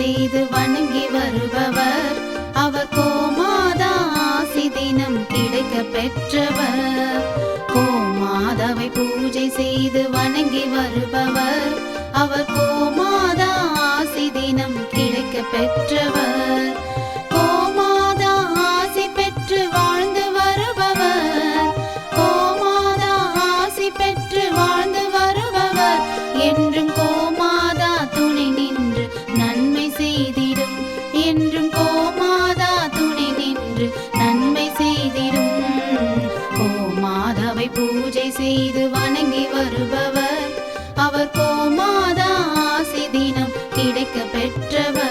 செய்து வணங்கி வருபவர். அவர் கோமாதா ஆசி தினம் கிடைக்க பெற்றவர். கோமாதாவை பூஜை செய்து வணங்கி வருபவர். அவர் கோமாதா ஆசி தினம் கிடைக்க பெற்றவர். கோமாதா ஆசி பெற்று வாழ்ந்து வருபவர். கோமாதா ஆசி பெற்று வாழ்ந்து வருபவர். என்றும் கோமாதா துணை நின்று நன்மை செய்திடும். என்றும் கோமாதா துணை நின்று நன்மை செய்திடும். கோமாதாவை பூஜை செய்து வணங்கி வருபவர். அவர் கோமாதா ஆசி தினம் கிடைக்க பெற்றவர்.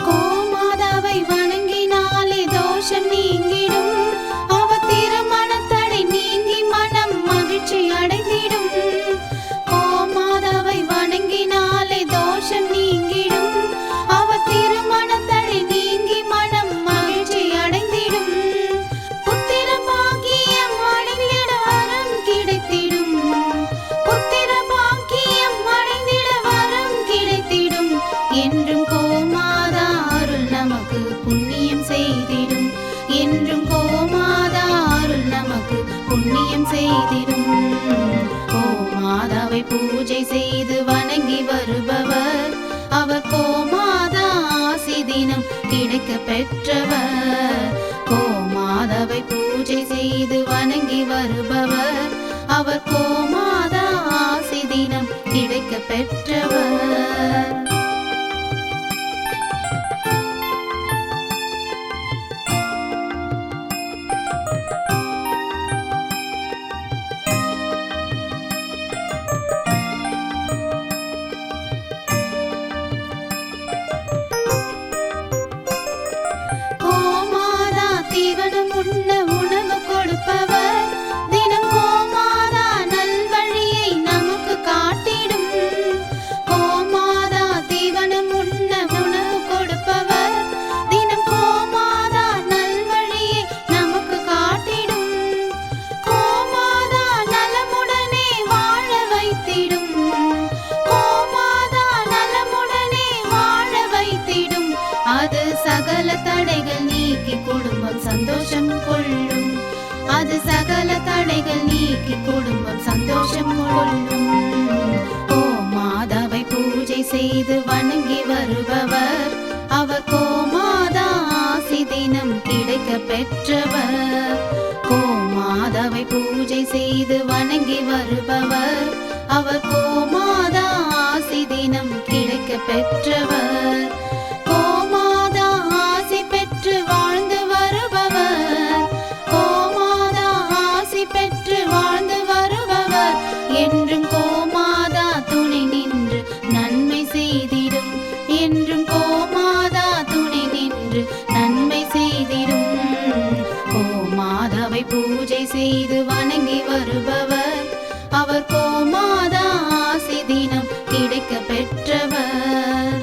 கோமாதாவை வணங்கினாலே தோஷம் நீங்கிடும். அவர் திருமணத்தடை நீங்கி மனம் மகிழ்ச்சி அடைந்திடும். கோமாதாவை வணங்கினாலே தோஷம் நீங்கிடும். அவர் திருமணத்தடை நீங்கி மனம் மகிழ்ச்சி அடைந்திடும். புத்திர பாக்கியம் அடைந்திட வரம் கிடைத்திடும். புத்திர பாக்கியம் அடைந்திட வரம் கிடைத்திடும். என்றும் கோமாதா அருள் நமக்கு புண்ணியம் செய்திடும். என்றும் கோமாதா அருள் நமக்கு புண்ணியம் செய்திடும். கோமாதாவை பூஜை செய்து வணங்கி வருபவர். அவர் கோமாதா ஆசி தினம் கிடைக்க பெற்றவர். கோமாதாவை பூஜை செய்து வணங்கி வருபவர். அவர் கோமாதா ஆசி தினம் கிடைக்க பெற்றவர். கோமாதா தீவனம் உண்ண உணவு கொடுப்பவர். தினம் கோமாதா நல்வழியை நமக்கு காட்டிடும். கோமாதா தீவனம் உண்ண உணவு கொடுப்பவர். தினம் கோமாதா நல்வழியை நமக்கு காட்டிடும். கோமாதா நலமுடனே வாழ வைத்திடும். கோமாதா நலமுடனே வாழ வைத்திடும். அது சகல தடைகள் நீக்கி குடும்பம் சந்தோஷம் கொள்ளும். அது சகல தடைகள் நீக்கி குடும்பம் சந்தோஷம் கொள்ளும். கோமாதாவை பூஜை செய்து வணங்கி வருபவர். அவர் கோமாதா ஆசி தினம் கிடைக்க பெற்றவர். கோமாதாவை பூஜை செய்து வணங்கி வருபவர். அவர் கோமாதா ஆசி தினம் கிடைக்க பெற்றவர். கோமாதா ஆசி பெற்று வாழ்ந்து வருபவர். கோமாதா ஆசி பெற்று வாழ்ந்து வருபவர். என்றும் கோமாதா துணை நின்று நன்மை செய்திடும். என்றும் கோமாதா துணை நின்று நன்மை செய்திடும். கோமாதாவை பூஜை செய்து வணங்கி வருபவர். அவர் கோமாதா ஆசி தினம் கிடைக்க பெற்றவர்.